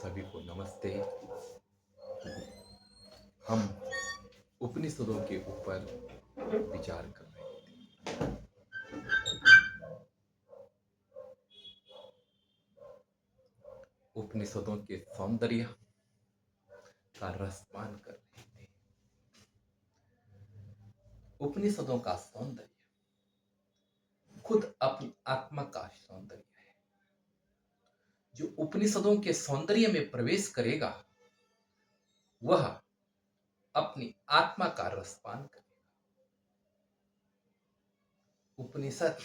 सभी को नमस्ते। हम उपनिषदों के ऊपर विचार कर रहे थे। उपनिषदों के सौंदर्य का रसपान कर रहे थे। उपनिषदों का सौंदर्य खुद अपनी आत्मा का सौंदर्य है। जो उपनिषदों के सौंदर्य में प्रवेश करेगा वह अपनी आत्मा का रसपान करेगा। उपनिषद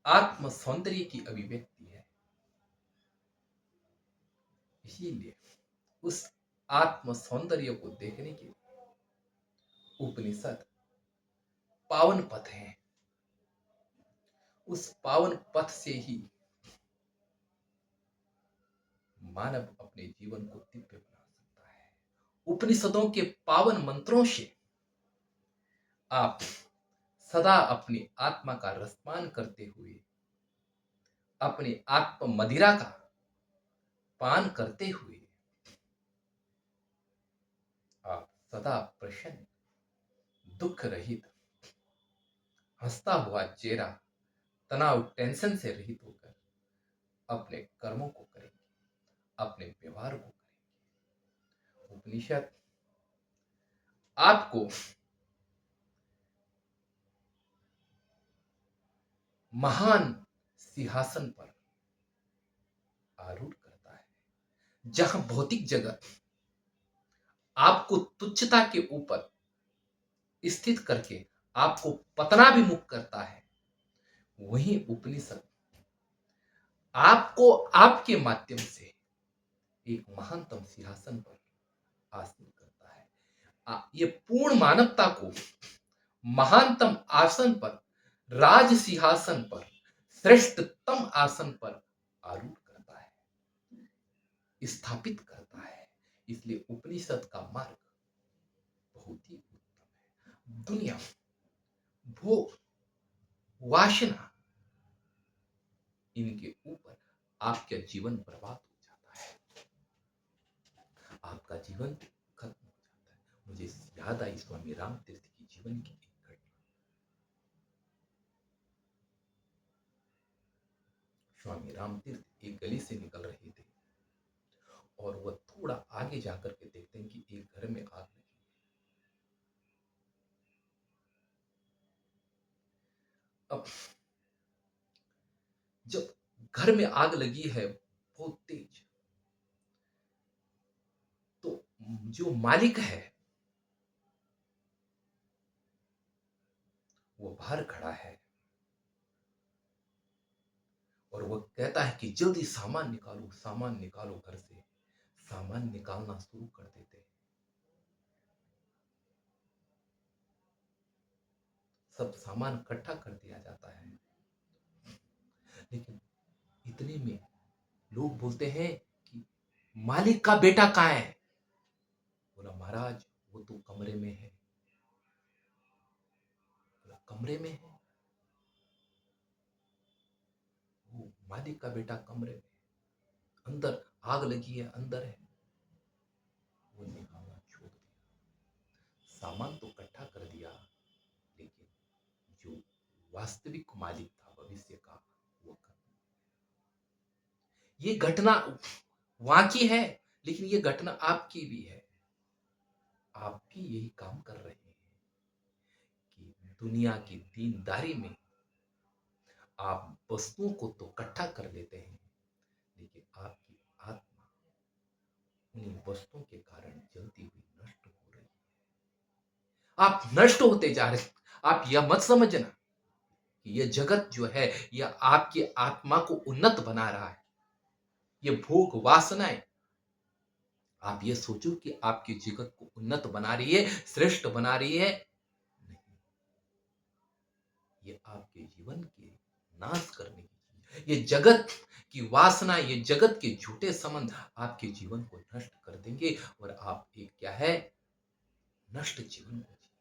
आत्म सौंदर्य की अभिव्यक्ति है। इसीलिए उस आत्म सौंदर्य को देखने के लिए उपनिषद पावन पथ है। उस पावन पथ से ही मानव अपने जीवन को दिव्य बना सकता है। उपनिषदों के पावन मंत्रों से आप सदा अपनी आत्मा का रसपान करते हुए, अपनी आत्म मदिरा का पान करते हुए आप सदा प्रसन्न, दुख रहित, हंसता हुआ चेहरा, तनाव टेंशन से रहित होकर अपने कर्मों को करेंगे, अपने व्यवहार को करेंगे। उपनिषद आपको महान सिंहासन पर आरूढ़ करता है, जहां भौतिक जगत आपको तुच्छता के ऊपर स्थित करके आपको पतनाभिमुख करता है, वहीं उपनिषद आपको आपके माध्यम से एक महानतम सिंहासन पर आसीन करता है। ये पूर्ण मानवता को महानतम आसन पर, राज सिंहासन पर, श्रेष्ठतम आसन पर आरूढ़ करता है, स्थापित करता है। इसलिए उपनिषद का मार्ग बहुत ही उत्तम है। दुनिया, भोग, वासना, इनके ऊपर आपका जीवन बर्बाद हो जाता है, आपका जीवन खत्म हो जाता है। मुझे याद आई स्वामी राम तीर्थ की जीवन की एक घटना। स्वामी राम तीर्थ एक गली से निकल रहे थे और वह थोड़ा आगे जाकर के देखते हैं कि एक घर में आग लगी। अब जब घर में आग लगी है बहुत तेज, तो जो मालिक है वो बाहर खड़ा है और वो कहता है कि जल्दी सामान निकालो, सामान निकालो घर से। सामान निकालना शुरू कर देते, सब सामान इकट्ठा कर दिया जाता है। लेकिन इतने में लोग बोलते हैं कि मालिक का बेटा कहाँ है? बोला महाराज वो तो कमरे में है। बोला कमरे में है? वो मालिक का बेटा कमरे में, अंदर आग लगी है, अंदर है। वो निकालना छोड़ दिया, सामान तो इकट्ठा कर दिया, लेकिन जो वास्तविक मालिक था भविष्य का, वो खत्म। ये घटना वहां की है, लेकिन ये घटना आपकी भी है। आप भी यही काम कर रहे हैं कि दुनिया की दीनदारी में आप वस्तुओं को तो इकट्ठा कर लेते हैं, लेकिन आपकी आत्मा उन्हीं वस्तुओं के कारण जलती हुई नष्ट हो रही है। आप नष्ट होते जा रहे हैं। आप यह मत समझना कि यह जगत जो है यह आपकी आत्मा को उन्नत बना रहा है। ये भोग वासनाएं, आप ये सोचो कि आपके जगत को उन्नत बना रही है, श्रेष्ठ बना रही है। नहीं, ये आपके जीवन के नाश करने की चीज। ये जगत की वासना, ये जगत के झूठे संबंध आपके जीवन को नष्ट कर देंगे और आप एक क्या है, नष्ट जीवन को जिएंगे।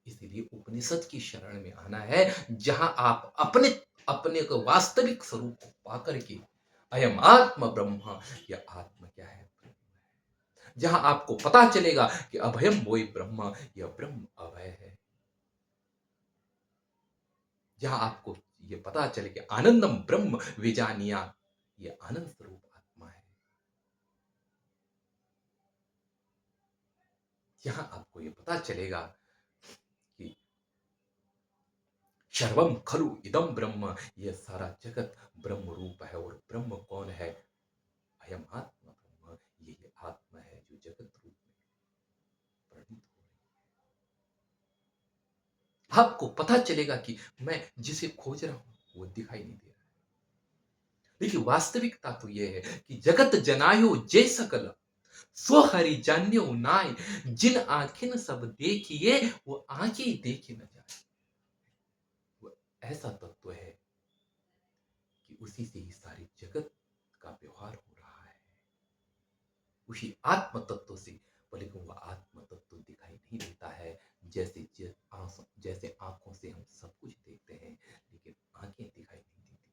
इसीलिए उपनिषद की शरण में आना है, जहां आप अपने अपने को वास्तविक स्वरूप को पा करके अयम आत्म ब्रह्म, यह आत्मा क्या है, जहां आपको पता चलेगा कि अभयम वोई ब्रह्म, यह ब्रह्म अभय है। जहां आपको ये पता चले कि आनंदम ब्रह्म विजानिया, ये आनंद स्वरूप आत्मा है। जहां आपको ये पता चलेगा कि सर्वम खलु इदम ब्रह्म, ये सारा जगत ब्रह्म रूप है। और ब्रह्म कौन है, अयम आत्मा ब्रह्म, ये आत्मा है जो जगत रूप में प्रतीत हो रही है। आपको पता चलेगा कि मैं जिसे खोज रहा हूं वो दिखाई नहीं दे रहा है। देखिए वास्तविकता तो यह है कि जगत जनायो जय सकल, सो हरि जान्यो नाय, जिन आंखें सब देखिए वो आंखें देखे न जाए। वो ऐसा तत्व है कि उसी से ही सारी जगत का व्यवहार हो रहा है, उसी आत्म तत्व से। लेकिन वह आत्म तत्व दिखाई नहीं देता है। जैसे आंखों से हम सब कुछ देखते हैं, लेकिन आंखें दिखाई नहीं देती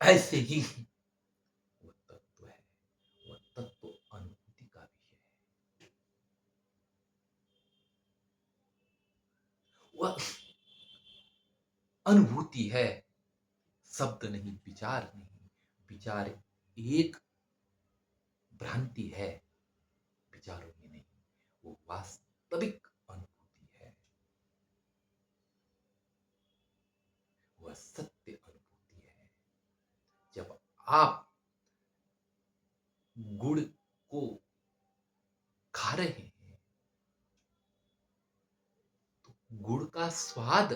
है। ऐसे ही वह तत्व है, वह तत्व अनुभूति का भी है। वह अनुभूति है, शब्द नहीं, विचार नहीं। विचार एक भ्रांति है, विचारों में नहीं, वो वास्तविक अनुभूति है, वह सत्य अनुभूति है। जब आप गुड़ को खा रहे हैं तो गुड़ का स्वाद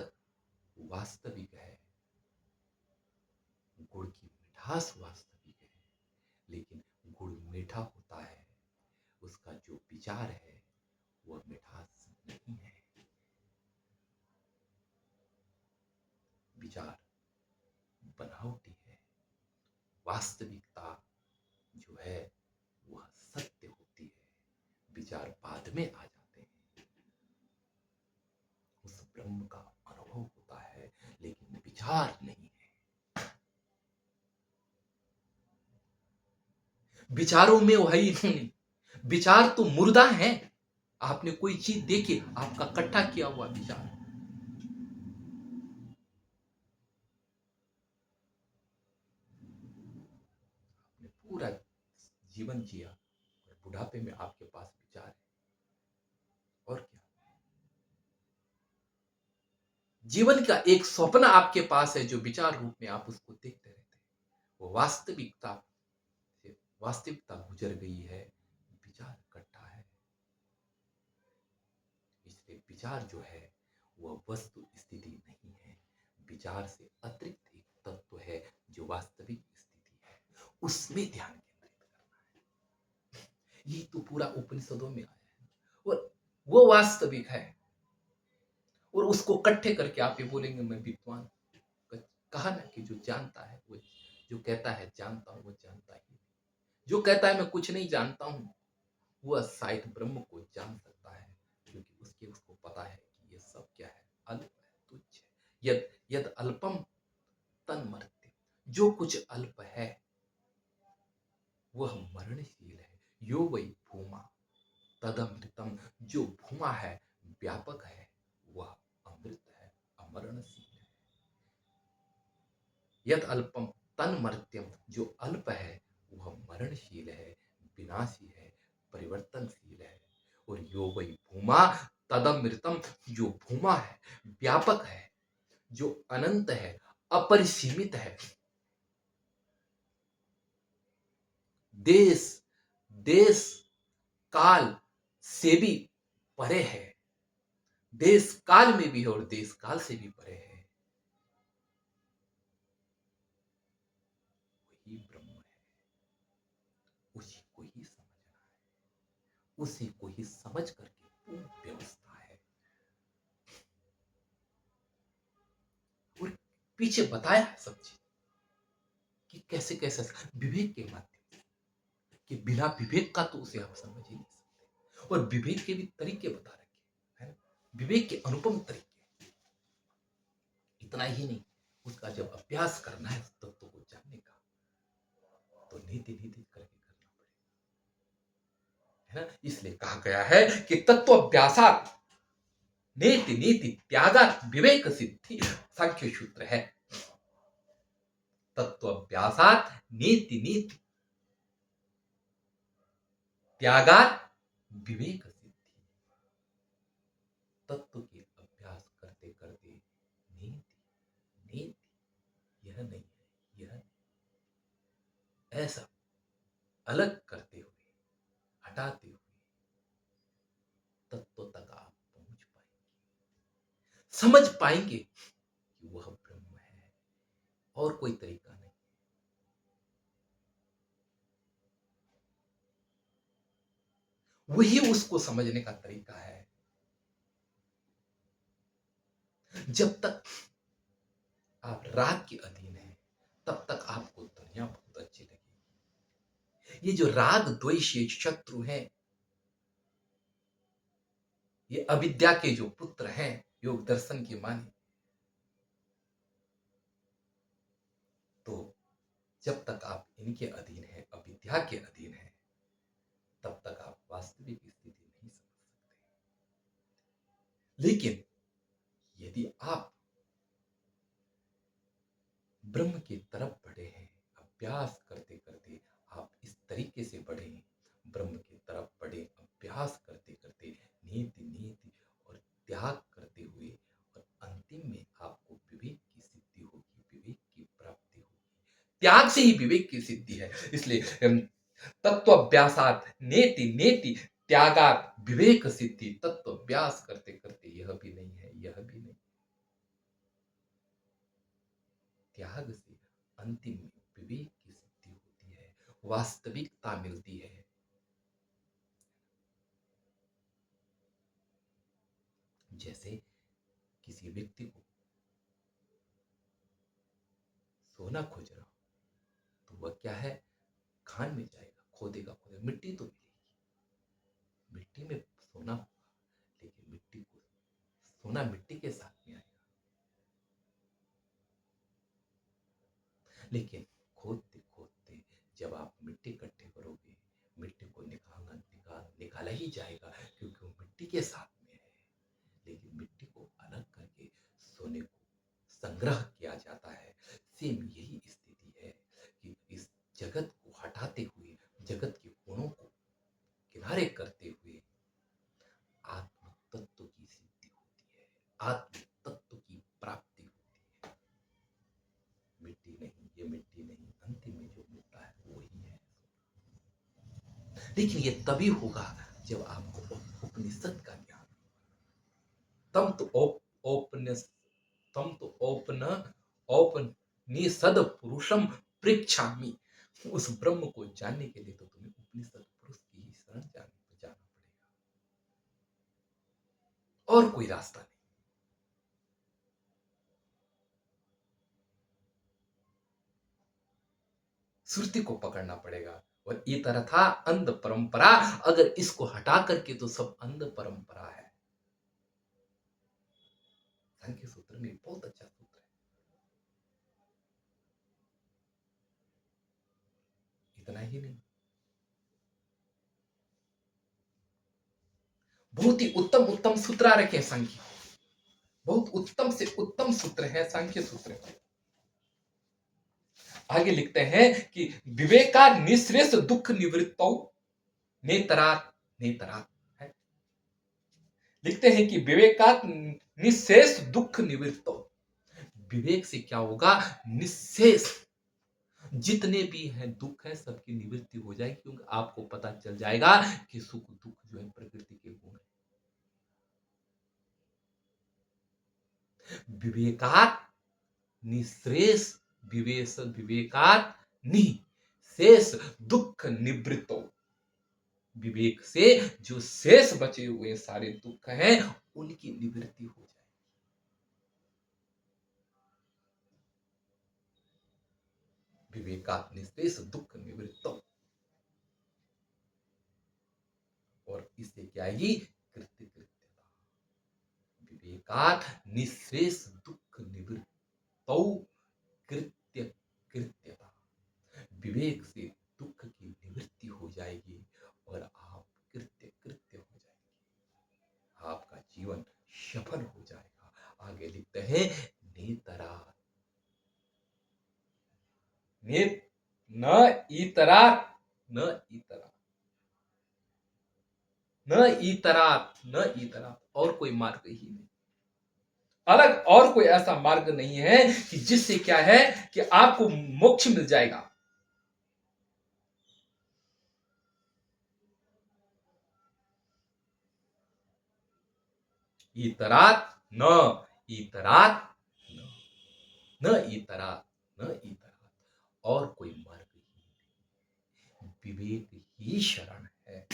वास्तविक है, गुड़ की मिठास वास्तविक है, लेकिन गुड़ मीठा होता है, उसका जो विचार है वह मिठास नहीं है। विचार बनावटी है, वास्तविकता जो है वह सत्य होती है। विचार बाद में आ जाते हैं, उस ब्रह्म का अनुभव होता है, लेकिन विचार नहीं है। विचारों में वही नहीं, विचार तो मुर्दा है। आपने कोई चीज देखी, आपका इकट्ठा किया हुआ विचार, आपने पूरा जीवन जिया और बुढ़ापे में आपके पास विचार है, और क्या। जीवन का एक स्वप्न आपके पास है जो विचार रूप में आप उसको देखते रहते हैं, वो वास्तविकता से वास्तविकता गुजर गई है, विचार इकट्ठा है। इसलिए विचार जो है वह वस्तु स्थिति नहीं है, विचार से अतिरिक्त एक तत्व है जो वास्तविक स्थिति है, उसमें ध्यान केंद्रित करना है। ये तो पूरा उपनिषदों में आया है, और वो वास्तविक है। और उसको इकट्ठे करके आप ये बोलेंगे मैं विद्वान। कहा ना कि जो जानता है वो, जो कहता है जानता हूं वो जानता ही नहीं, जो कहता है मैं कुछ नहीं जानता हूं वह शायद ब्रह्म को जान सकता है, क्योंकि उसको पता है कि ये सब क्या है, अल्प है, तुच्छ है। यद यद अल्पम तन मर्त्य, जो कुछ अल्प है वह मरणशील है। यो वै भूमा तदमृतम, जो भूमा है, व्यापक है, वह अमृत है, अमरणशील है। यद अल्पम तन मर्त्यम, जो अल्प है वह मरणशील है, विनाशी है, परिवर्तनशील है। और यो वै भूमा तदमृतम, जो भूमा है, व्यापक है, जो अनंत है, अपरिसीमित है, देश देश काल से भी परे है, देश काल में भी है और देश काल से भी परे है, वही ब्रह्म है। उसी को ही समझना है, उसी को ही समझ करके पूर्ण व्यवस्था है। और पीछे बताया है सब चीज कि कैसे कैसे विवेक के माध्यम से, कि बिना विवेक का तो उसे आप समझ ही नहीं सकते, और विवेक के भी तरीके बता रखे हैं। विवेक के अनुपम तरीके। इतना ही नहीं, उसका जब अभ्यास करना है उस तत्व को जानने का, तो नीति नीति करके करना पड़ेगा, है ना। इसलिए कहा गया है कि तत्व अभ्यासात नेति नीति त्यागात विवेक सिद्धि, सांख्य सूत्र है। तत्व अभ्यासात नेति नीति त्यागात विवेक सिद्धि। तत्व के अभ्यास करते करते नीति नीति, यह नहीं है, यह ऐसा अलग करते हुए, हटाते हुए तत्व तक आप पहुंच पाएंगे, समझ पाएंगे कि वह ब्रह्म है और कोई तरीका नहीं। वही उसको समझने का तरीका है। जब तक आप राग के अधीन हैं, तब तक आपको दुनिया बहुत अच्छी लगेगी। ये जो राग द्वेष ये शत्रु हैं, ये अविद्या के जो पुत्र हैं, योग दर्शन के माने, तो जब तक आप इनके अधीन हैं, अविद्या के अधीन हैं, तब तक आप वास्तविक स्थिति नहीं समझ सकते। लेकिन यदि आप ब्रह्म की तरफ बढ़े हैं, अभ्यास करते करते आप इस तरीके से बढ़े, ब्रह्म की तरफ बढ़े, अभ्यास करते करते नीति नीति और त्याग करते हुए, और अंतिम में आपको विवेक की सिद्धि होगी, विवेक की प्राप्ति होगी। त्याग से ही विवेक की सिद्धि है। इसलिए तत्व अभ्यासात नेति नेति त्यागात विवेक सिद्धि। तत्व अभ्यास करते करते यह भी नहीं है, यह भी नहीं, त्याग से अंतिम में विवेक की सिद्धि होती है, वास्तविकता मिलती है। जैसे किसी व्यक्ति को सोना खोज रहा हो, तो वह क्या है, खान में जाएगा, खोदेगा खोदेगा, मिट्टी तो मिलेगी, मिट्टी में सोना होगा, लेकिन मिट्टी को, सोना मिट्टी के साथ में आएगा। लेकिन खोदते खोदते जब आप मिट्टी इकट्ठे करोगे, मिट्टी को निकाला ही जाएगा, क्योंकि वो मिट्टी के साथ में है। लेकिन मिट्टी को अलग करके सोने को संग्रह किया जाता है। सेम यही स्थिति है कि इस जगत को हटाते हुए, जगत के गुणों को किनारे करते हुए आत्म तत्व की सिद्धि होती है, आत्म तत्व की प्राप्ति होती है। मिट्टी नहीं, ये मिट्टी नहीं, अंतिम में जो मिलता है वही है। लेकिन ये तभी होगा जब आपको उपनिषद का ज्ञान, तम तो तम तो औपनिषद पुरुषम पृच्छामि। उस ब्रह्म को जानने के लिए तो तुम्हें उपनिषद पुरुष की ही शरण जाना पड़ेगा, और कोई रास्ता नहीं। श्रुति को पकड़ना पड़ेगा। और ये तरह था अंध परंपरा, अगर इसको हटा करके तो सब अंध परंपरा है। सांख्य सूत्र में बहुत अच्छा सूत्र है। इतना ही नहीं, बहुत ही उत्तम उत्तम सूत्र रखे सांख्य, बहुत उत्तम से उत्तम सूत्र है सांख्य सूत्र। आगे लिखते हैं कि विवेका निःश्रेष दुख निवृत्तौ नेतरात नेतरात है। लिखते हैं कि विवेका निःशेष दुख निवृत्तौ, विवेक से क्या होगा, निःशेष जितने भी हैं दुख है सबकी निवृत्ति हो जाएगी, क्योंकि आपको पता चल जाएगा कि सुख दुख जो है प्रकृति के गुण है। विवेकात निःश्रेष, विवेकात निःशेष दुख निवृत्तो, विवेक से जो शेष बचे हुए सारे दुख हैं उनकी निवृत्ति हो जाए। विवेकात निःशेष दुख निवृत्तो, और इससे क्या आएगी, कृत्य कृत्यता। प्रकार निःशेष दुख निवृत्तौ कृत्य कृत्यता। विवेक से दुख की निवृत्ति हो जाएगी और आप कृत्य कृत्य हो जाएंगे, आपका जीवन सफल हो जाएगा। आगे लिखते हैं नेतरा ने न इतरा न इतरा न इतरा न इतरा, और कोई मार्ग ही नहीं, अलग और कोई ऐसा मार्ग नहीं है कि जिससे क्या है कि आपको मोक्ष मिल जाएगा। इतरात न इतरात न न इतरात न इतरात, और कोई मार्ग ही नहीं, विवेक ही शरण है,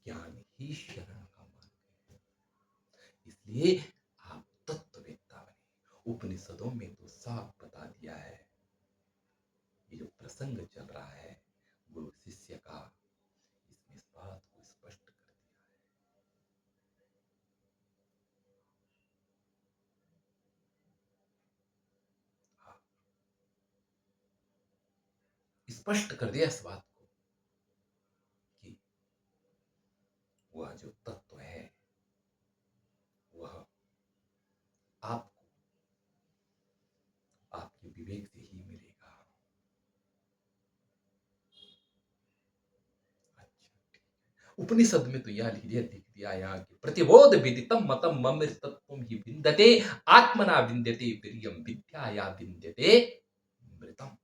ज्ञान ही शरण का मार्ग है। इसलिए आप तत्ववेत्ता बने। उपनिषदों में तो साफ बता दिया है, ये जो प्रसंग चल रहा है गुरु शिष्य का, इसमें इस बात को स्पष्ट कर दिया है, स्पष्ट कर दिया इस बात को कि वह जो तत्व है वह आपको आपके विवेक से ही मिलेगा। अच्छा, उपनिषद में तो यह लिख दिया यहाँ की प्रतिबोध विदितम मतम ममृतत्वम ही विन्दते आत्मना विन्दते प्रियम विद्याया विन्दते मृतम।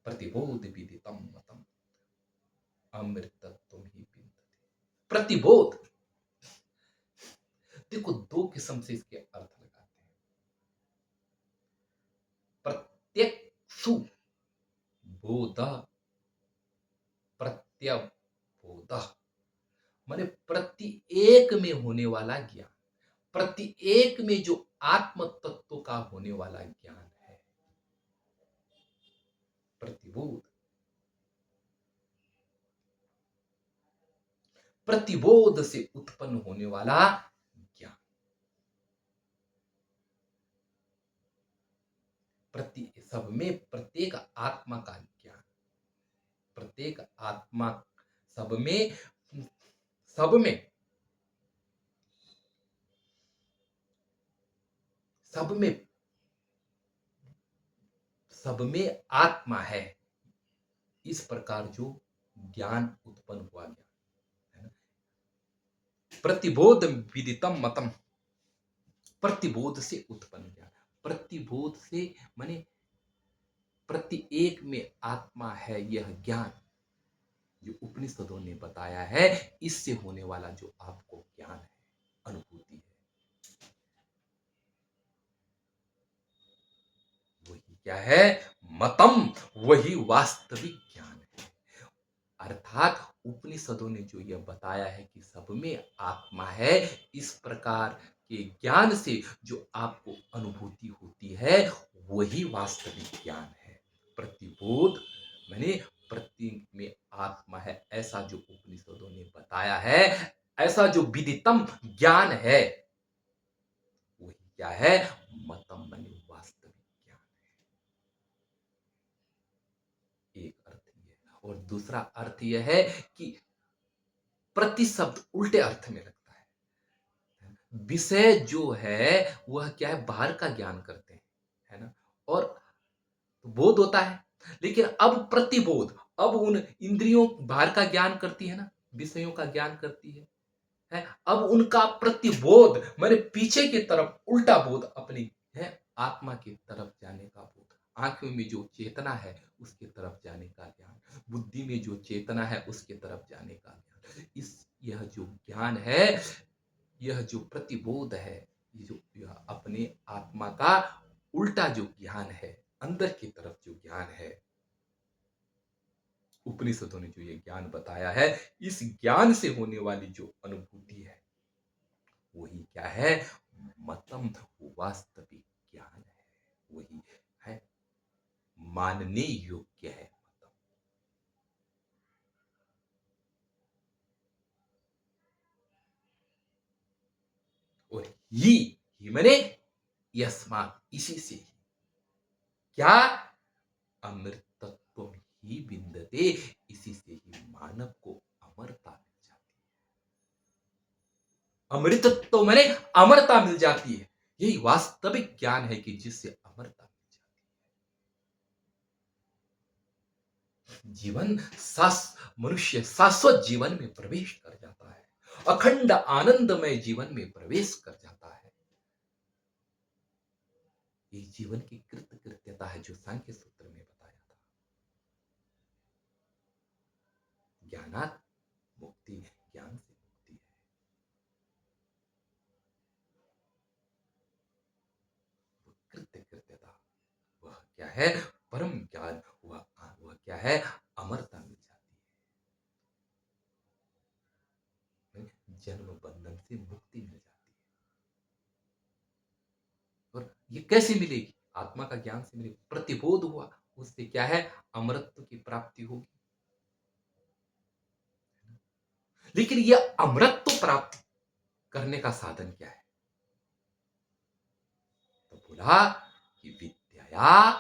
प्रतिबोध विदितम मतम अमृतत्वम ही विन्दते। प्रतिबोध, देखो दो किस्म से इसके अर्थ लगाते हैं। प्रत्यक्षु बोध, प्रत्यबोध माने प्रत्येक में होने वाला ज्ञान, प्रत्येक में जो आत्म तत्व का होने वाला ज्ञान है, प्रतिबोध। प्रतिबोध से उत्पन्न होने वाला ज्ञान, सब में प्रत्येक आत्मा का ज्ञान, प्रत्येक आत्मा, सब में सब में सब में सब में आत्मा है, इस प्रकार जो ज्ञान उत्पन्न हुआ ज्ञान है ना। प्रतिबोध विदितम मतम, प्रतिबोध से उत्पन्न ज्ञान, प्रतिबोध से माने प्रत्येक में आत्मा है, यह ज्ञान जो उपनिषदों ने बताया है, इससे होने वाला जो आपको ज्ञान है, अनुभूति है, वही क्या है, मतम, वही वास्तविक ज्ञान है। अर्थात उपनिषदों ने जो यह बताया है कि सब में आत्मा है, इस प्रकार के ज्ञान से जो आपको अनुभूति होती है, वही वास्तविक ज्ञान है। प्रतिबोध माने प्रत्येक में आत्मा है, ऐसा जो उपनिषदों ने बताया है, ऐसा जो विदितम ज्ञान है, वही क्या है, मतम माने वास्तविक ज्ञान। एक अर्थ यह, और दूसरा अर्थ यह है कि प्रति शब्द उल्टे अर्थ में लगता है। विषय जो है वह क्या है, बाहर का ज्ञान करते हैं, है ना, और बोध होता है। लेकिन अब प्रतिबोध, अब उन इंद्रियों बाहर का ज्ञान करती है ना, विषयों का ज्ञान करती है। अब उनका प्रतिबोध माने पीछे की तरफ उल्टा बोध, अपनी है आत्मा की तरफ जाने का बोध, आंखों में जो चेतना है उसके तरफ जाने का ज्ञान, बुद्धि में जो चेतना है उसके तरफ जाने का ज्ञान, इस यह जो ज्ञान है, यह जो प्रतिबोध है, ये जो यह अपने आत्मा का उल्टा जो ज्ञान है, अंदर की तरफ जो ज्ञान है, उपनिषदों ने जो ये ज्ञान बताया है, इस ज्ञान से होने वाली जो अनुभूति है, वही क्या है, मतम, वास्तविक ज्ञान है, वही है मानने योग्य है। मतम ही मैंने यस्मात्, इसी से ही। क्या? अमृतत्व ही विन्दते, इसी से ही मानव को अमरता मिल जाती है। अमृतत्व मैंने अमरता मिल जाती है। यही वास्तविक ज्ञान है कि जिससे अमरता मिल जाती है। मनुष्य शाश्वत जीवन में प्रवेश कर जाता है, अखंड आनंदमय जीवन में प्रवेश कर जाता है। ये जीवन की कृत्यता है जो सांख्य सूत्र में बताया था। ज्ञानात् मुक्ति, ज्ञान से मुक्ति है। कृत्यता वह क्या है? परम ज्ञान। वह क्या है? अमरता मिल जाती है, जन्म बंधन से मुक्ति मिल जाती है। और ये कैसे मिलेगी? आत्मा का ज्ञान से मिलेगी। प्रतिबोध हुआ, उससे क्या है? अमरत्व की प्राप्ति होगी। लेकिन यह अमरत्व प्राप्त करने का साधन क्या है? तो बोला कि विद्यया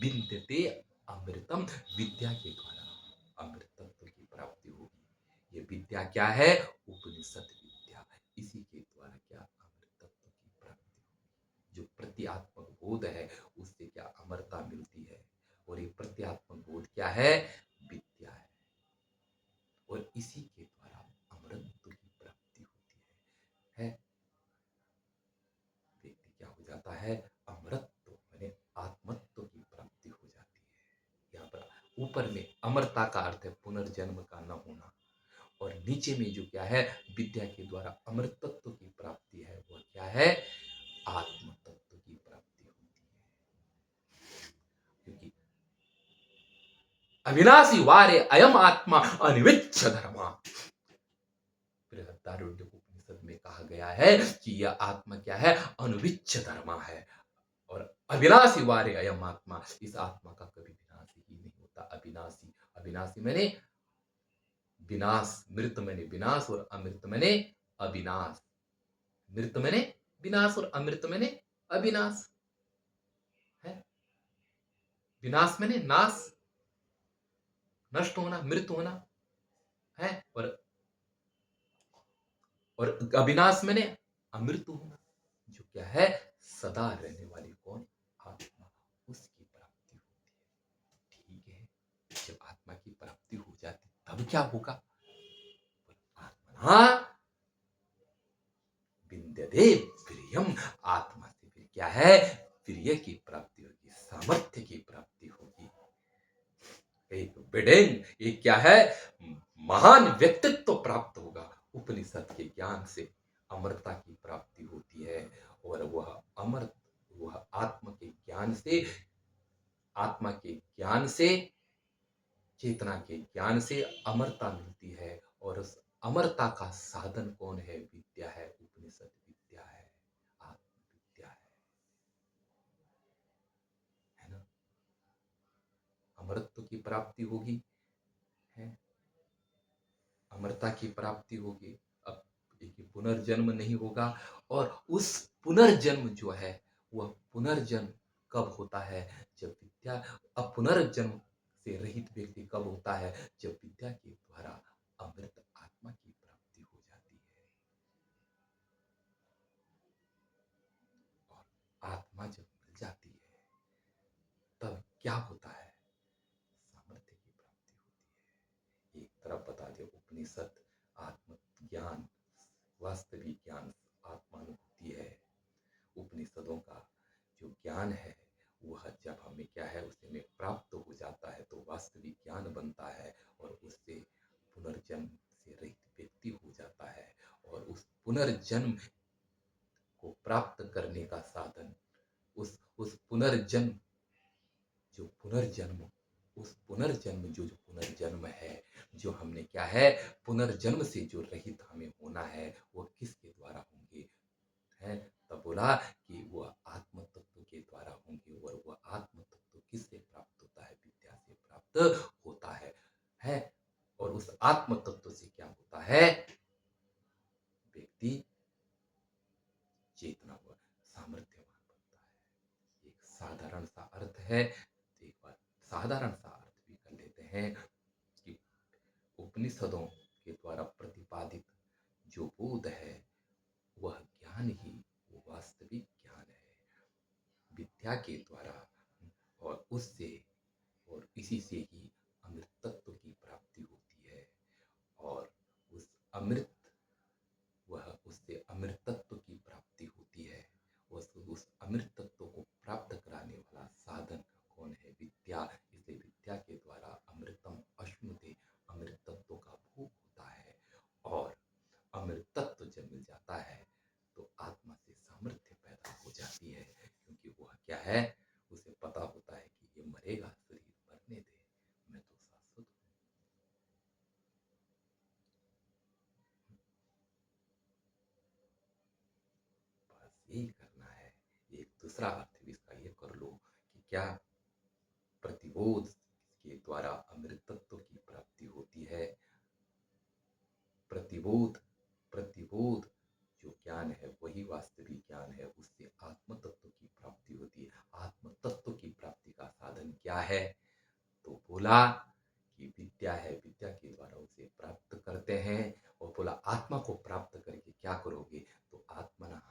विद्यते अमृतम। विद्या के द्वारा अमृतत्व की प्राप्ति होगी। ये विद्या क्या है? उपनिषद विद्या। इसी के द्वारा क्या? अमृतत्व की प्राप्ति होगी। जो प्रत्यात्मक बोध है, उससे क्या? अमरता मिलती है। और ये प्रत्यात्मक बोध क्या है? विद्या है। और इसी के द्वारा अमृतत्व की प्राप्ति होती है। व्यक्ति क्या हो जाता है? अमरत्व यानी आत्मत्व की प्राप्ति हो जाती है। यहाँ पर ऊपर में अमरता का अर्थ है पुनर्जन्म का न होना, और नीचे में जो क्या है? विद्या के द्वारा अमृतत्व की प्राप्ति है, वह क्या है? आत्मतत्व की प्राप्ति होती है। क्योंकि अविनाशी वारे अयम आत्मा अनिविच्छ धर्मा। उपनिषद में कहा गया है कि यह आत्मा क्या है? अनिविच्छ धर्मा है। और अविनाशी वारे अयम आत्मा, इस आत्मा का कभी विनाश ही नहीं होता। अविनाशी, अविनाशी मैंने विनाश, मृत मैंने विनाश, और अमृत मैंने अविनाश। मृत मैंने विनाश और अमृत मैंने अविनाश है। विनाश मैंने नाश, नष्ट होना, मृत होना है। और अविनाश मैंने अमृत होना, जो क्या है? सदा रहने वाली कौन? आत्मा, उसकी प्राप्ति होती है। ठीक है, जब आत्मा की प्राप्ति हो जाती तब क्या होगा? आत्मा विद्यते प्रियम। आत्मा से फिर क्या है? प्रिय की प्राप्ति होगी, सामर्थ्य की प्राप्ति होगी। एक बिडेन, एक क्या है? महान व्यक्तित्व प्राप्त होगा। उपनिषद के ज्ञान से अमरता की प्राप्ति होती है। और वह आत्मा के ज्ञान से, आत्मा के ज्ञान से, चेतना के ज्ञान से अमरता मिलती है। और उस अमरता का साधन कौन है? विद्या है, उपनिषद विद्या है, आत्म विद्या है ना। अमरत्व की प्राप्ति होगी, है, अमरता की प्राप्ति होगी। अब देखिए, पुनर्जन्म नहीं होगा। और उस पुनर्जन्म जो है, वह पुनर्जन्म कब होता है? जब विद्या, अब पुनर्जन्म से रहित व्यक्ति कब होता है? जब विद्या के द्वारा अमृत आत्मा की प्राप्ति हो जाती है। और आत्मा जब मिल जाती है तब क्या होता है? सामर्थ्य की प्राप्ति होती है। एक तरफ बता दे उपनिषद, आत्मज्ञान, वास्तविक ज्ञान, आत्मानुभूति है। उपनिषदों का जो ज्ञान है, वह जब हमें क्या है? उसे में प्राप्त हो जाता है तो वास्तविक ज्ञान बनता है। और उससे पुनर्जन्म से रहित व्यक्ति हो जाता है। और उस पुनर्जन्म को प्राप्त करने का साधन, उस पुनर्जन्म, जो पुनर्जन्म, उस पुनर्जन्म जो जो पुनर्जन्म है, जो हमने क्या है? पुनर्जन्म से जो रहित हमें होना है, वो किसके द्वारा होंगे? है, तब बोला कि वह आत्म तत्व के द्वारा होंगे। और वह आत्म तत्व किससे प्राप्त होता है? विद्या से प्राप्त होता है। और उस आत्म तत्व से क्या होता है, व्यक्ति चेतना व सामर्थ्यवान बनता है। एक साधारण सा अर्थ है, एक बार साधारण सा अर्थ भी कर लेते हैं कि उपनिषदों के द्वारा प्रतिपादित जो बोध है वह ज्ञान ही वास्तविक ज्ञान है। विद्या के द्वारा और उससे और इसी से ही अमृत तत्व की प्राप्ति होती है, और उस अमृत वह उससे अमृत तत्व की प्राप्ति होती है। उस अमृत तत्व को प्राप्त कराने वाला साधन कौन है? विद्या। इसलिए विद्या के द्वारा अमृतम अश्नुते, अमृत तत्व का भोग होता है, और अमृत तत्व जब मिल जाता है तो आत्मा से सामर्थ्य पैदा हो जाती है, क्योंकि वह क्या है, उसे पता होता है कि ये मरेगा, शरीर मरने दे, मैं तो शाश्वत हूँ। बस यही करना है। एक दूसरा अर्थ भी इसका ये कर लो कि क्या प्रतिबोध के द्वारा अमृत तत्व की प्राप्ति होती है। प्रतिबोध प्रतिबोध जो ज्ञान है वही वास्तविक ज्ञान है, उससे आत्म तत्व की प्राप्ति होती है। आत्म तत्व की प्राप्ति का साधन क्या है? तो बोला कि विद्या है, विद्या के द्वारा उसे प्राप्त करते हैं। और बोला आत्मा को प्राप्त करके क्या करोगे? तो आत्मना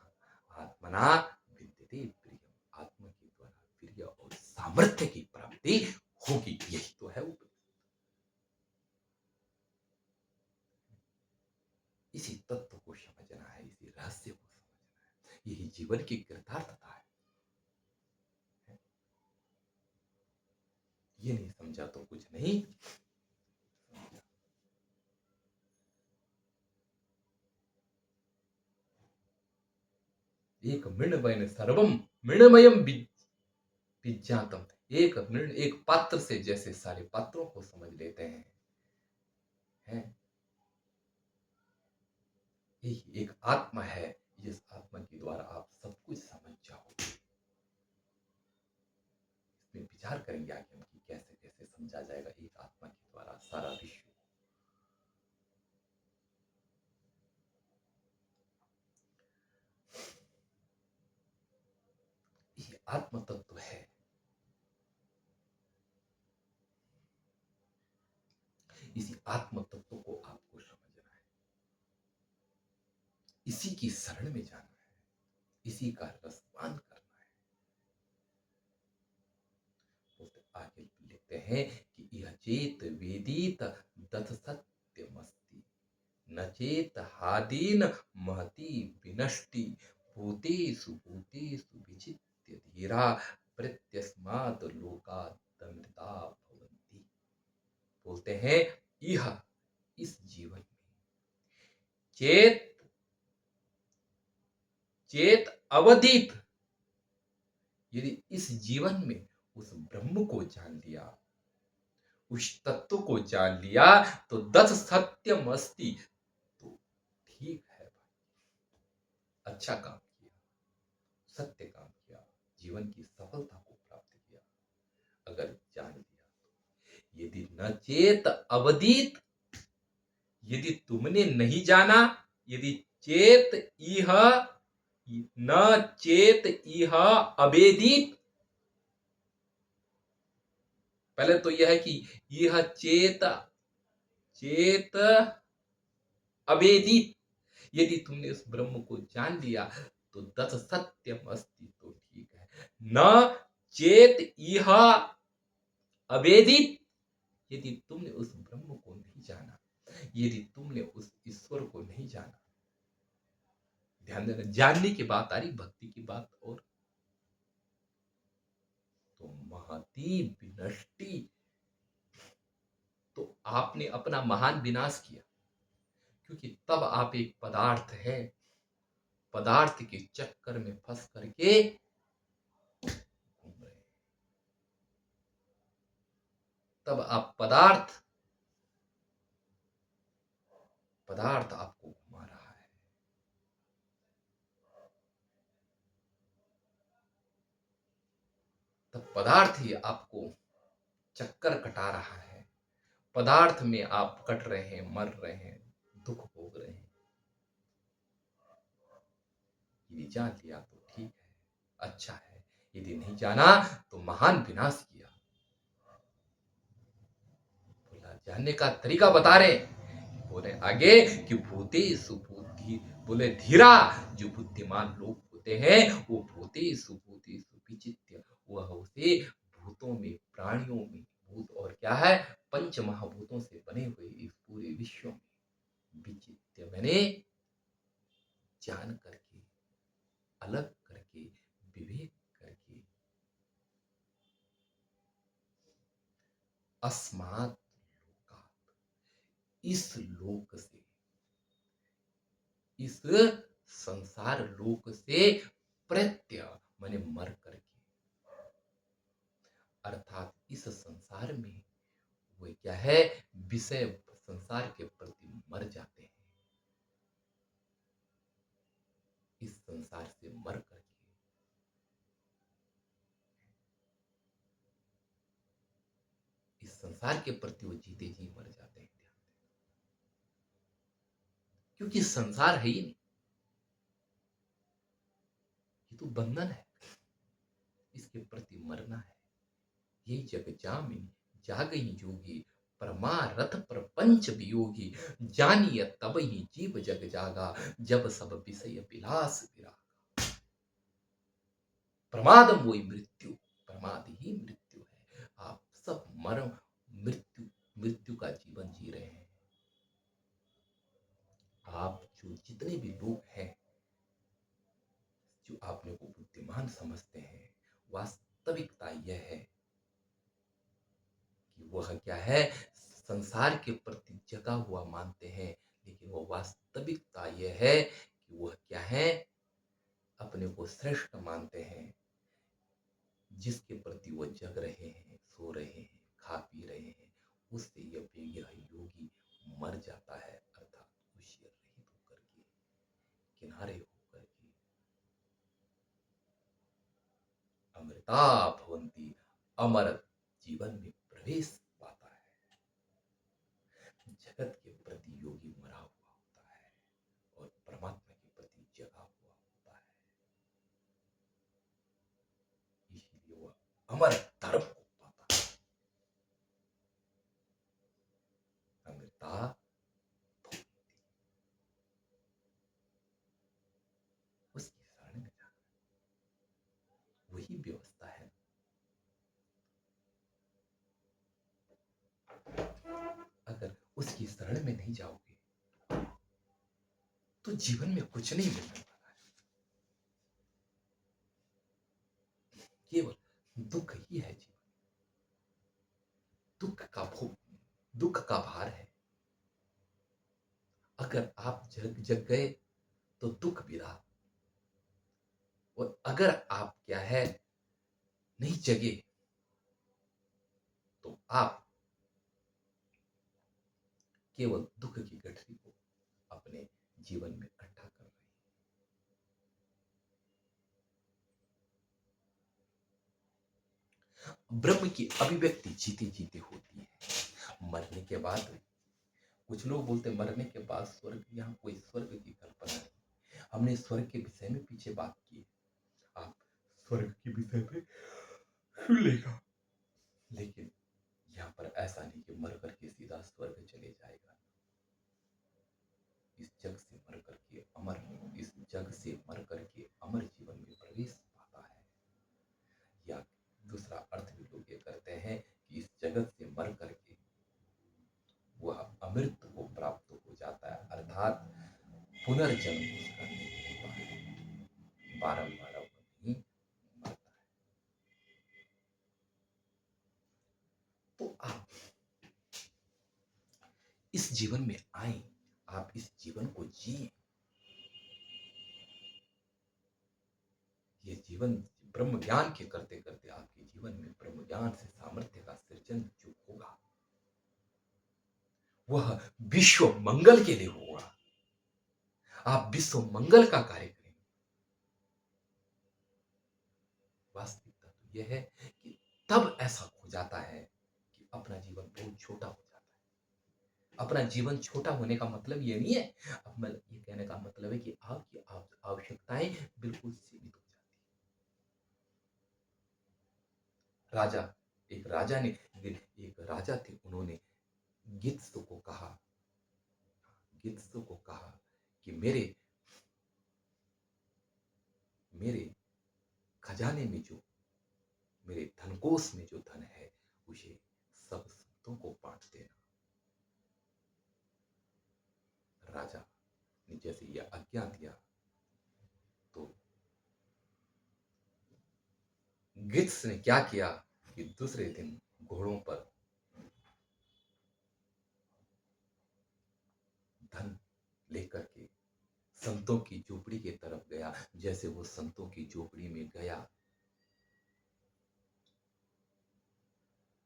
आत्मना विद्यते प्रियम, आत्मा के द्वारा प्रिय और सामर्थ्य की प्राप्ति होगी। यही तो है उपनिषद। इसी तत्व को समझना है, इसी रहस्य को समझना है, यही जीवन की कृतार्थता है। ये नहीं समझा तो कुछ नहीं समझा। एक मृण्मयन सर्वम मृण्मयम विज्ञातम, एक मृण एक पात्र से जैसे सारे पात्रों को समझ लेते हैं? यही एक आत्मा है, जिस आत्मा के द्वारा आप सब कुछ समझ जाओगे। इसमें विचार करेंगे आगे हम कि कैसे कैसे समझा जाएगा एक आत्मा के द्वारा सारा विश्व। ये आत्म तत्व है। इसी आत्म तत्व को आपको समझना है, इसी की शरण में जाना है, इसी का रसपान करना है। आगे लिखते हैं कि यह चेत वेदित दथ सत्यमस्ति, न चेत हादीन महति विनष्टि, भूतेषु भूतेषु विचित्य धीरा प्रत्यस्मात् लोकादमृता भवन्ति। बोलते हैं यह इस जीवन में चेत चेत अवधित, यदि इस जीवन में उस ब्रह्म को जान लिया, उस तत्व को जान लिया, तो दस सत्यम अस्ति, तो ठीक है भाई, अच्छा काम किया, सत्य काम किया, जीवन की सफलता को प्राप्त किया, अगर जान लिया तो। यदि न चेत अवदित, यदि तुमने नहीं जाना, यदि चेत इह न चेत इह अवेदित, पहले तो यह है कि यह चेत चेत अवेदित, यदि तुमने उस ब्रह्म को जान लिया तो दस सत्यम अस्ति, तो ठीक है। न चेत इह अवेदित, यदि तुमने उस ब्रह्म को नहीं जाना, यदि तुमने उस ईश्वर को नहीं जाना, ध्यान देना, जानने की बात आ रही, भक्ति की बात और, तो महती विनष्टि, तो आपने अपना महान विनाश किया, क्योंकि तब आप एक पदार्थ है, पदार्थ के चक्कर में फंस करके घूम रहे हैं। तब आप पदार्थ आपको घुमा रहा है। तब पदार्थ ही आपको चक्कर कटा रहा है, पदार्थ में आप कट रहे हैं, मर रहे हैं, दुख भोग रहे हैं। यदि जान लिया तो ठीक है, अच्छा है, यदि नहीं जाना तो महान विनाश किया। बोला जानने का तरीका बता रहे, बोले आगे कि भूतेषु बुद्धि, बोले धीरा, जो बुद्धिमान लोग होते हैं वो भूतेषु भूतेषु विचित्य, वह उसे भूतों में, प्राणियों में, भूत और क्या है, पंच महाभूतों से बने हुए इस पूरे विश्व में विचित्य मैंने जान करके, अलग करके, विवेक करके, अस्मात् लोकात्, इस लोक से, इस संसार लोक से प्रत्य मैंने मर करके, अर्थात इस संसार में वो क्या है, विषय संसार के प्रति मर जाते हैं। इस संसार से मर करके इस संसार के प्रति वो जीते जी मर जाते हैं, क्योंकि संसार है ही नहीं, ये तो बंधन है, इसके प्रति मरना है। ये जग जामिन जागही जोगी, परमारथ प्रपंच वियोगी, जानिय तब ही जीव जग जागा, जब सब विषय विलास विरागा। प्रमाद मोई मृत्यु, प्रमाद ही मृत्यु है। आप सब मरण, मृत्यु, मृत्यु का जीवन जी रहे हैं। आप जो जितने भी लोग हैं, जो अपने को बुद्धिमान समझते हैं, वास्तविकता यह है कि वह क्या है, संसार के प्रति जगा हुआ मानते हैं, लेकिन वह वास्तविकता यह है कि वह क्या है, अपने को श्रेष्ठ मानते हैं। जिसके प्रति वह जग रहे हैं, सो रहे हैं, खा पी रहे हैं, उससे यह योगी मर जाता है, अर्थात खुशी रहित होकर के, किनारे होकर के, अमृता भवंती, अमर जीवन में प्रवेश पाता है। जगत के प्रति योगी मरा हुआ होता है और परमात्मा के प्रति जगा हुआ होता है, इसलिए वह अमर धर्म को पाता है। अमृता उसकी शरण में जाना, वही व्यवस्था है। अगर उसकी शरण में नहीं जाओगे तो जीवन में कुछ नहीं मिलने वाला है, केवल दुख ही है जीवन, दुख का भोग, दुख का भार है। अगर आप जग गए तो दुख विदा, और अगर आप क्या है नहीं जगे तो आप केवल दुख की गठरी को अपने जीवन में इकट्ठा कर रहे हैं। ब्रह्म की अभिव्यक्ति जीते जीते होती है, मरने के बाद। कुछ लोग बोलते मरने के बाद स्वर्ग, यहाँ कोई स्वर्ग की कल्पना नहीं। हमने स्वर्ग के विषय में पीछे बात की, आप स्वर्ग के विषय पे सुन लेगा, लेकिन यहाँ पर ऐसा नहीं कि मर करके सीधा स्वर्ग चले जाएगा। इस जग से मर करके अमर, इस जग से मर करके अमर जीवन में प्रवेश पाता है। या दूसरा अर्थ भी लोग ये करते हैं कि इस जगत से मर करके वह अमृत को प्राप्त हो जाता है, अर्थात पुनर्जन्म उसका नहीं होता है, बारंबार नहीं मरता है। तो आप इस जीवन में आए, आप इस जीवन को जिए। ये जीवन ब्रह्म ज्ञान के करते करते आपके जीवन में ब्रह्म ज्ञान से सामर्थ्य का सृजन जो होगा वह विश्व मंगल के लिए होगा। आप विश्व मंगल का कार्य करेंगे। वास्तविकता तो यह है कि तब ऐसा हो जाता है कि अपना जीवन बहुत छोटा हो जाता है, अपना जीवन छोटा होने का मतलब ये नहीं है। अब मैं ये कहने का मतलब है कि आपकी आवश्यकताएं बिल्कुल सीमित हो जाती है। एक राजा थे, उन्होंने गित्स को कहा, कि मेरे मेरे खजाने में जो, मेरे धनकोष में जो धन है, उसे सब संतों को बांट देना। राजा ने जैसे यह आज्ञा दिया, तो गित्स ने क्या किया कि दूसरे दिन घोड़ों पर धन लेकर के संतों की झोपड़ी की तरफ गया। जैसे वो संतों की झोपड़ी में गया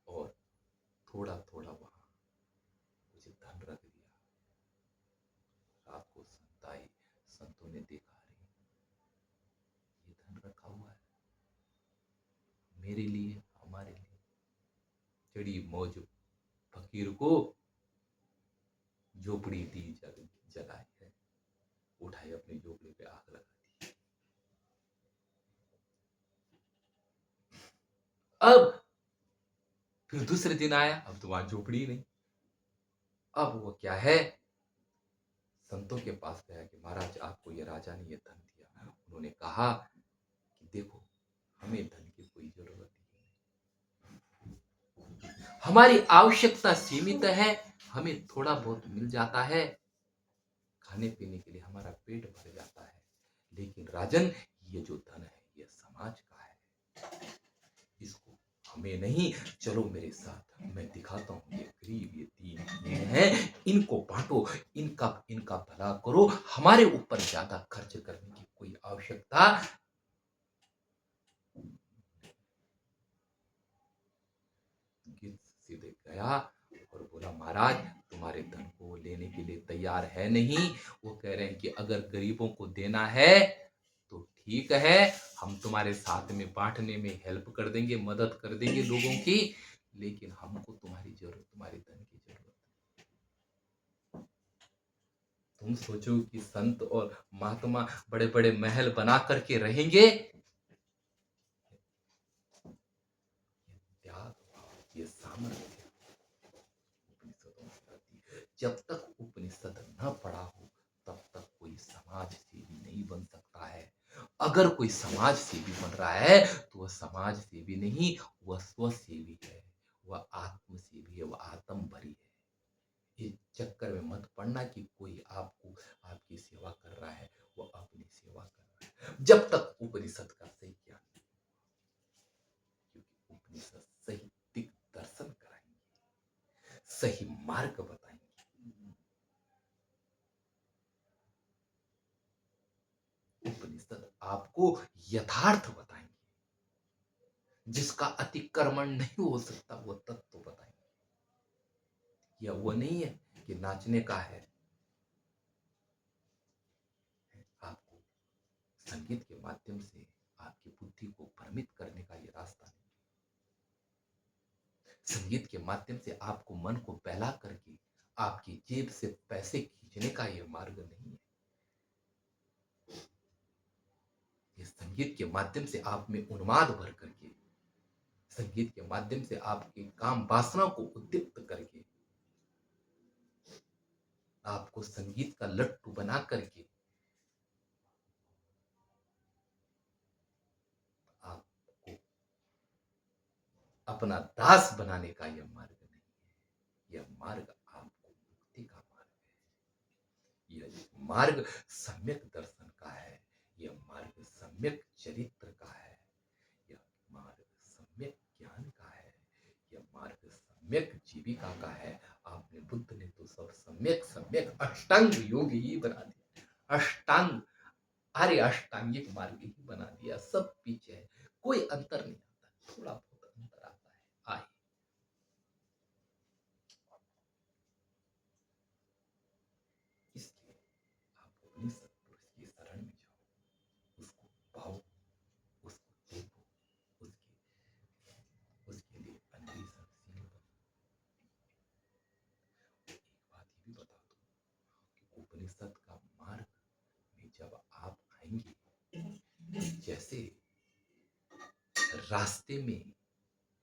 और थोड़ा थोड़ा वहां कुछ धन रख दिया। रात को संत आए, संतों ने देखा, अरे ये धन रखा हुआ है मेरे लिए, हमारे लिए। चढ़ी मौज फकीर को, झोपड़ी दी जलाई है, उठाई अपनी झोपड़ी पे आग लगा दी। अब फिर दूसरे दिन आया, अब तो वहां झोपड़ी नहीं। अब वो क्या है, संतों के पास गया कि महाराज, आपको ये राजा ने ये धन दिया। उन्होंने कहा कि देखो, हमें धन की कोई जरूरत नहीं, हमारी आवश्यकता सीमित है, हमें थोड़ा बहुत मिल जाता है, खाने पीने के लिए हमारा पेट भर जाता है। लेकिन राजन, ये जो धन है ये समाज का है, इसको हमें नहीं, चलो मेरे साथ, मैं दिखाता हूँ, ये गरीब, ये दीन, ये है, इनको बांटो, इनका भला करो, हमारे ऊपर ज्यादा खर्च करने की कोई आवश्यकता। सीधे गया और बोला, महाराज तुम्हारे धन को लेने के लिए तैयार है नहीं। वो कह रहे हैं कि अगर गरीबों को देना है तो ठीक है, हम तुम्हारे साथ में बांटने में हेल्प कर देंगे, मदद कर देंगे लोगों की, लेकिन हमको तुम्हारी जरूरत, तुम्हारे धन की जरूरत। तुम सोचो कि संत और महात्मा बड़े बड़े महल बना करके रहेंगे, त्याग, ये सामर्थ्य उपनिषदों में आती है। जब तक उपनिषद न पढ़ा हो तब तक कोई समाज सेवी नहीं बन सकता है। अगर कोई समाज सेवी बन रहा है तो वह समाज सेवी नहीं, वह स्व सेवी है, वह आत्म सेवी है, वह आत्म भरी है। इस चक्कर में मत पड़ना कि कोई आपको, आपकी सेवा कर रहा है, वो अपनी सेवा कर रहा है। जब तक उपनिषद का सही ज्ञान, क्योंकि उपनिषद सही दिग्दर्शन कराएंगे, सही मार्ग बताएंगे। उपनिषद आपको यथार्थ बताएंगे, जिसका अतिक्रमण नहीं हो सकता वो तत्व बताएंगे। या वो नहीं है कि नाचने का है, आपको संगीत के माध्यम से आपकी बुद्धि को भ्रमित करने का ये रास्ता नहीं। संगीत के माध्यम से आपको मन को बहला करके आपकी जेब से पैसे खींचने का ये मार्ग नहीं है। ये संगीत के माध्यम से आप में उन्माद भर करके, संगीत के माध्यम से आपकी काम वासना को उद्दीप्त करके, आपको संगीत का लट्टू बना करके आपको अपना दास बनाने का यह मार्ग नहीं है। यह मार्ग आपको मुक्ति का मार्ग है। यह मार्ग सम्यक दर्शन का है, यह मार्ग सम्यक चरित्र का है, यह मार्ग सम्यक ज्ञान का है, यह मार्ग सम्यक जीविका का है। आपने, बुद्ध ने तो सब सम्यक सम्यक अष्टांग योग ही बना दिया, अष्टांग, आर्य अष्टांगिक मार्ग ही बना दिया। सब पीछे है, कोई अंतर नहीं आता, थोड़ा बहुत अंतर आता है। आए, इसलिए आप अपनी सत्पुरुष की शरण में जाओ, उसको पाओ, उसको देखो, उसके लिए अन्वेषणशील बनो। एक बात उपनिषद का मार्ग में जब आप आएंगे, जैसे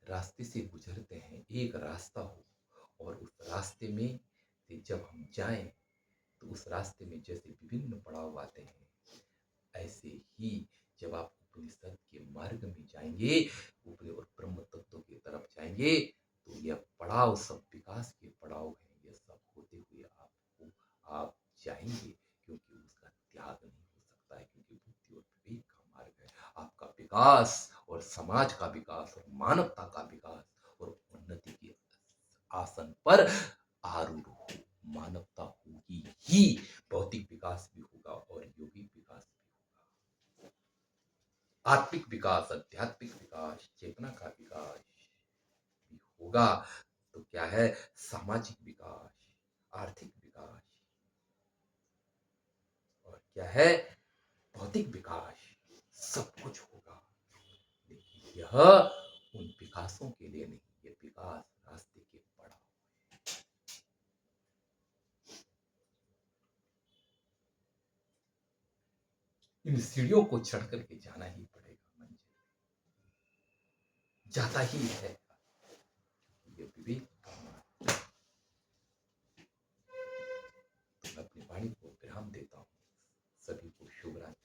रास्ते से गुजरते हैं, एक रास्ता हो और उस रास्ते में से जब हम जाएं तो उस रास्ते में जैसे विभिन्न पड़ाव आते हैं, ऐसे ही जब आप उपनिषद के मार्ग में जाएंगे, ऊपरी और ब्रह्म तत्व की तरफ जाएंगे, तो यह पड़ाव सब विकास के पड़ाव हैं। यह सब होते हुए आप जाएंगे, क्योंकि उसका त्याग नहीं हो सकता है, क्योंकि बुद्धि और विवेक का मार्ग है। आपका विकास और समाज का विकास और मानवता का विकास और उन्नति के आसन पर आरूढ़ हो। मानवता होगी ही, भौतिक विकास भी होगा और यौगिक विकास भी होगा। आत्मिक विकास, आध्यात्मिक विकास, चेतना का विकास भी होगा। तो क्या है? सामाजिक विकास, आर्थिक विकास, और क्या है? भौतिक विकास, सब कुछ होगा। लेकिन यह उन विकासों के लिए नहीं, ये विकास रास्ते के पड़ाव। इन सीढ़ियों को चढ़ करके जाना ही पड़ेगा, मंजिल जाता ही है। ये विवेक का मार्ग। तो मैं अपनी वाणी को विराम देता हूँ। सभी को शुभ रात्रि।